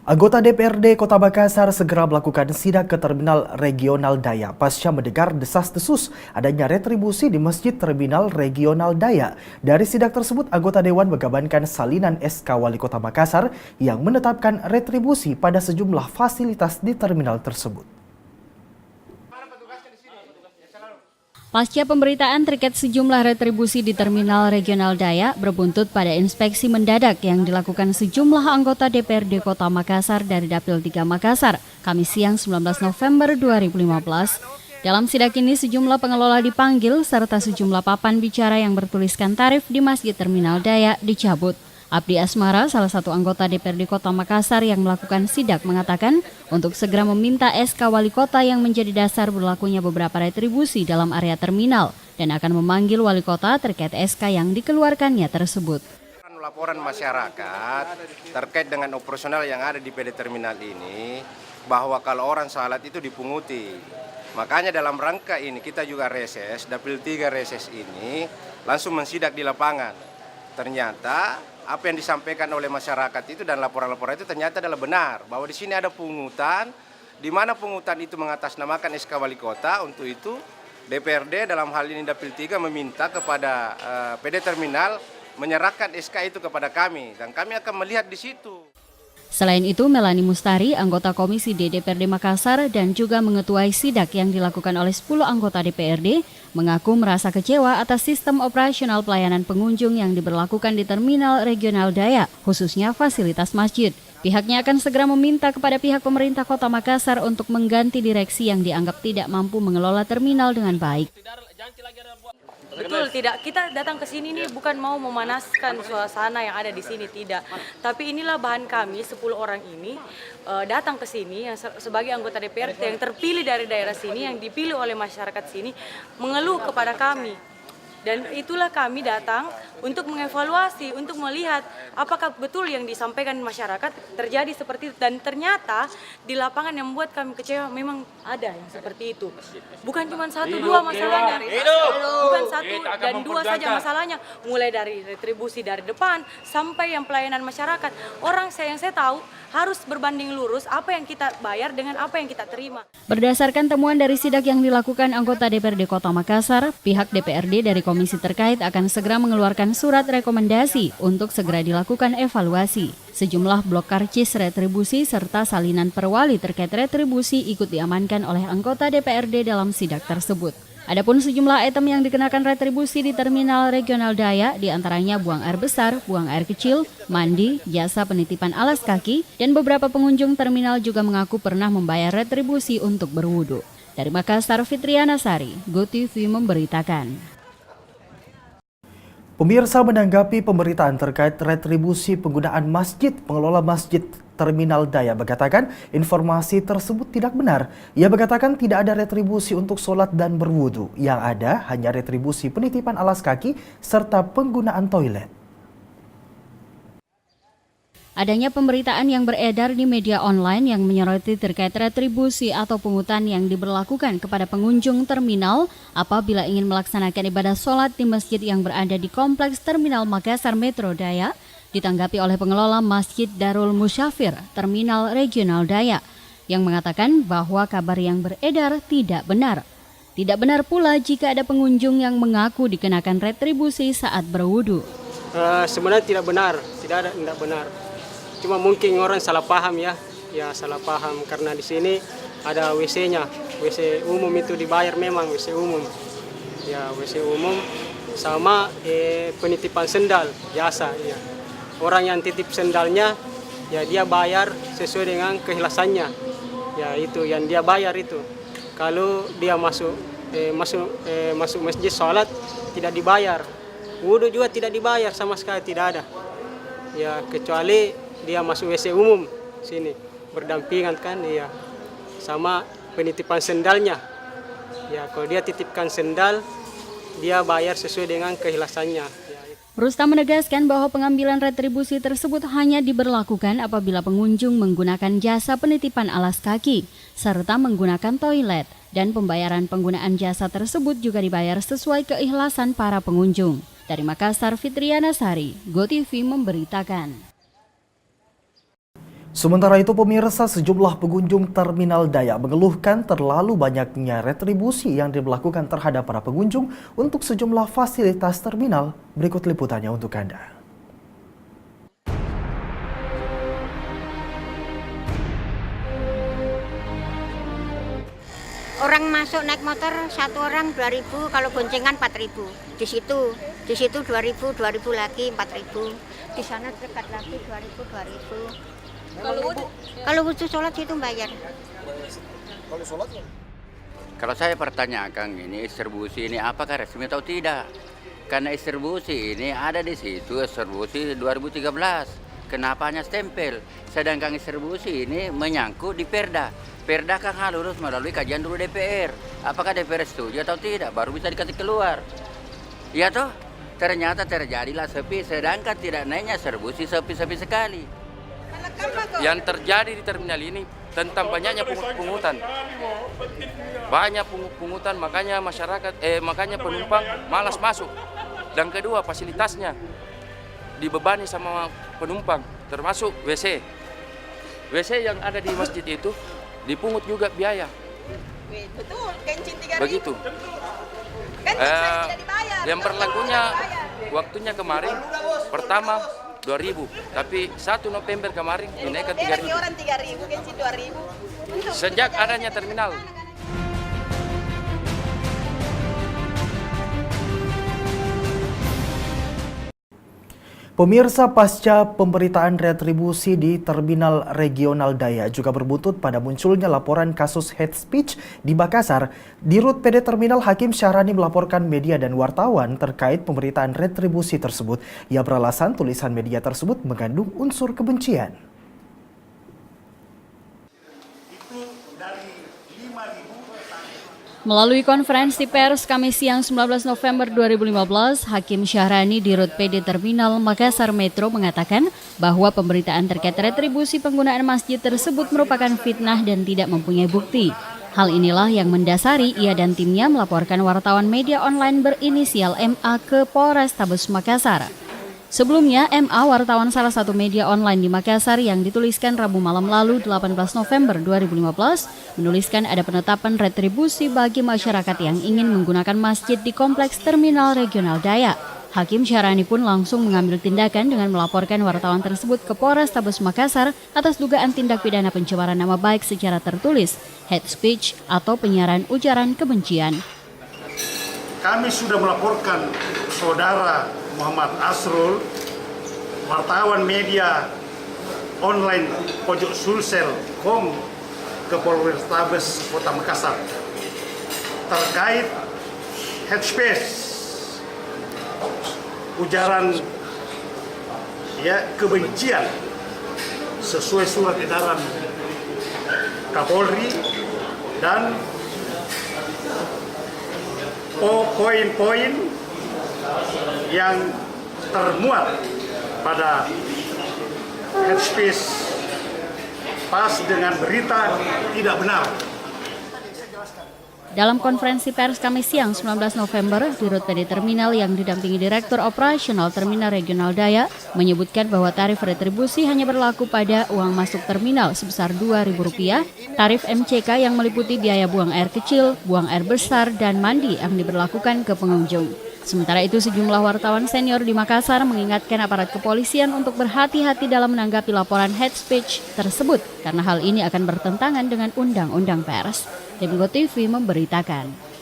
Anggota DPRD Kota Makassar segera melakukan sidak ke Terminal Regional Daya pasca mendengar desas-desus adanya retribusi di Masjid Terminal Regional Daya. Dari sidak tersebut, anggota Dewan mengamankan salinan SK Wali Kota Makassar yang menetapkan retribusi pada sejumlah fasilitas di terminal tersebut. Pasca pemberitaan terkait sejumlah retribusi di Terminal Regional Daya berbuntut pada inspeksi mendadak yang dilakukan sejumlah anggota DPRD Kota Makassar dari Dapil 3 Makassar, Kamis siang 19 November 2015. Dalam sidak ini sejumlah pengelola dipanggil serta sejumlah papan bicara yang bertuliskan tarif di Masjid Terminal Daya dicabut. Abdi Asmara, salah satu anggota DPRD Kota Makassar yang melakukan sidak, mengatakan untuk segera meminta SK Wali Kota yang menjadi dasar berlakunya beberapa retribusi dalam area terminal dan akan memanggil Wali Kota terkait SK yang dikeluarkannya tersebut. Laporan masyarakat terkait dengan operasional yang ada di PD Terminal ini, bahwa kalau orang salat itu dipunguti. Makanya dalam rangka ini kita juga reses, Dapil 3 reses ini langsung mensidak di lapangan. Ternyata apa yang disampaikan oleh masyarakat itu dan laporan-laporan itu ternyata adalah benar, bahwa di sini ada pungutan, di mana pungutan itu mengatasnamakan SK Wali Kota. Untuk itu DPRD dalam hal ini Dapil 3 meminta kepada PD Terminal menyerahkan SK itu kepada kami dan kami akan melihat di situ. Selain itu, Melani Mustari, anggota Komisi D DPRD Makassar dan juga mengetuai sidak yang dilakukan oleh 10 anggota DPRD, mengaku merasa kecewa atas sistem operasional pelayanan pengunjung yang diberlakukan di Terminal Regional Daya, khususnya fasilitas masjid. Pihaknya akan segera meminta kepada pihak pemerintah Kota Makassar untuk mengganti direksi yang dianggap tidak mampu mengelola terminal dengan baik. Betul, tidak. Kita datang ke sini nih bukan mau memanaskan suasana yang ada di sini, tidak. Tapi inilah bahan kami, 10 orang ini datang ke sini yang sebagai anggota DPRD yang terpilih dari daerah sini, yang dipilih oleh masyarakat sini, mengeluh kepada kami. Dan itulah kami datang untuk mengevaluasi, untuk melihat apakah betul yang disampaikan masyarakat terjadi seperti itu. Dan ternyata di lapangan yang membuat kami kecewa memang ada yang seperti itu. Bukan cuma satu dua masalahnya, bukan satu dan dua saja masalahnya. Mulai dari retribusi dari depan sampai yang pelayanan masyarakat. Orang yang saya tahu harus berbanding lurus apa yang kita bayar dengan apa yang kita terima. Berdasarkan temuan dari sidak yang dilakukan anggota DPRD Kota Makassar, pihak DPRD dari komisi terkait akan segera mengeluarkan surat rekomendasi untuk segera dilakukan evaluasi. Sejumlah blok karcis retribusi serta salinan perwali terkait retribusi ikut diamankan oleh anggota DPRD dalam sidak tersebut. Adapun sejumlah item yang dikenakan retribusi di Terminal Regional Daya, diantaranya buang air besar, buang air kecil, mandi, jasa penitipan alas kaki, dan beberapa pengunjung terminal juga mengaku pernah membayar retribusi untuk berwudu. Dari Makassar, Fitriana Sari, GoTV memberitakan. Pemirsa, menanggapi pemberitaan terkait retribusi penggunaan masjid, pengelola Masjid Terminal Daya mengatakan informasi tersebut tidak benar. Ia mengatakan tidak ada retribusi untuk sholat dan berwudu. Yang ada hanya retribusi penitipan alas kaki serta penggunaan toilet. Adanya pemberitaan yang beredar di media online yang menyoroti terkait retribusi atau pungutan yang diberlakukan kepada pengunjung terminal apabila ingin melaksanakan ibadah sholat di masjid yang berada di Kompleks Terminal Makassar Metro Daya, ditanggapi oleh pengelola Masjid Darul Musyafir Terminal Regional Daya yang mengatakan bahwa kabar yang beredar tidak benar. Tidak benar pula jika ada pengunjung yang mengaku dikenakan retribusi saat berwudu. Sebenarnya tidak benar, tidak benar. Cuma mungkin orang salah paham ya salah paham karena di sini ada WC-nya, WC umum itu dibayar memang WC umum, ya WC umum sama penitipan sendal jasa ya. Orang yang titip sendalnya ya dia bayar sesuai dengan keikhlasannya, ya itu yang dia bayar itu. Kalau dia masuk masjid sholat tidak dibayar, wudu juga tidak dibayar sama sekali, tidak ada. Ya kecuali dia masuk WC umum sini berdampingan kan ya sama penitipan sendalnya. Ya kalau dia titipkan sendal dia bayar sesuai dengan keikhlasannya. Rustam menegaskan bahwa pengambilan retribusi tersebut hanya diberlakukan apabila pengunjung menggunakan jasa penitipan alas kaki serta menggunakan toilet, dan pembayaran penggunaan jasa tersebut juga dibayar sesuai keikhlasan para pengunjung. Dari Makassar, Fitriana Sari, GoTV memberitakan. Sementara itu pemirsa, sejumlah pengunjung Terminal Dayak mengeluhkan terlalu banyaknya retribusi yang diberlakukan terhadap para pengunjung untuk sejumlah fasilitas terminal. Berikut liputannya untuk Anda. Orang masuk naik motor satu orang 2.000, kalau boncengan 4.000. Di situ 2.000 lagi 4.000. Di sana dekat lagi 2.000. Kalau butuh sholat itu bayar. Kalau saya pertanyakan ini distribusi ini apakah resmi atau tidak? Karena distribusi ini ada di situ distribusi 2013. Kenapa hanya stempel? Sedangkan distribusi ini menyangkut di Perda. Perda kan harus melalui kajian dulu DPR. Apakah DPR setuju atau tidak? Baru bisa dikasih keluar. Ya toh? Ternyata terjadilah sepi, sedangkan tidak naiknya distribusi sepi-sepi sekali. Yang terjadi di terminal ini tentang banyaknya pungutan. Banyak pungutan, makanya makanya penumpang malas masuk. Dan kedua, fasilitasnya dibebani sama penumpang, termasuk WC. WC yang ada di masjid itu dipungut juga biaya. Betul, kencing 3.000. Begitu. Kan tidak dibayar. Yang berlakunya waktunya kemarin pertama 2.000, tapi 1 November kemarin dinaikkan 3.000. Orang 3.000, kencing 2.000. Sejak adanya terminal. Pemirsa, pasca pemberitaan retribusi di Terminal Regional Dayak juga berbuntut pada munculnya laporan kasus hate speech di Makassar. Di Rut PD Terminal, Hakim Syahrani melaporkan media dan wartawan terkait pemberitaan retribusi tersebut. Ia beralasan tulisan media tersebut mengandung unsur kebencian. Melalui konferensi pers Kamis siang 19 November 2015, Hakim Syahrani di Rut PD Terminal Makassar Metro mengatakan bahwa pemberitaan terkait retribusi penggunaan masjid tersebut merupakan fitnah dan tidak mempunyai bukti. Hal inilah yang mendasari ia dan timnya melaporkan wartawan media online berinisial MA ke Polrestabes Makassar. Sebelumnya, MA, wartawan salah satu media online di Makassar yang dituliskan Rabu malam lalu 18 November 2015, menuliskan ada penetapan retribusi bagi masyarakat yang ingin menggunakan masjid di Kompleks Terminal Regional Dayak. Hakim Syahrani pun langsung mengambil tindakan dengan melaporkan wartawan tersebut ke Polrestabes Makassar atas dugaan tindak pidana pencemaran nama baik secara tertulis, hate speech atau penyiaran ujaran kebencian. Kami sudah melaporkan saudara Muhammad Asrul, wartawan media online Pojok Sulsel.com ke Polrestabes Kota Makassar terkait hate speech, ujaran kebencian sesuai surat edaran Kapolri dan poin-poin yang termuat pada hate speech pas dengan berita tidak benar. Dalam konferensi pers Kamis siang 19 November di Rut PD Terminal yang didampingi Direktur Operasional Terminal Regional Dayak menyebutkan bahwa tarif retribusi hanya berlaku pada uang masuk terminal sebesar Rp2.000, tarif MCK yang meliputi biaya buang air kecil, buang air besar, dan mandi yang diberlakukan ke pengunjung. Sementara itu, sejumlah wartawan senior di Makassar mengingatkan aparat kepolisian untuk berhati-hati dalam menanggapi laporan hate speech tersebut karena hal ini akan bertentangan dengan Undang-Undang Pers. Tim GoTV memberitakan.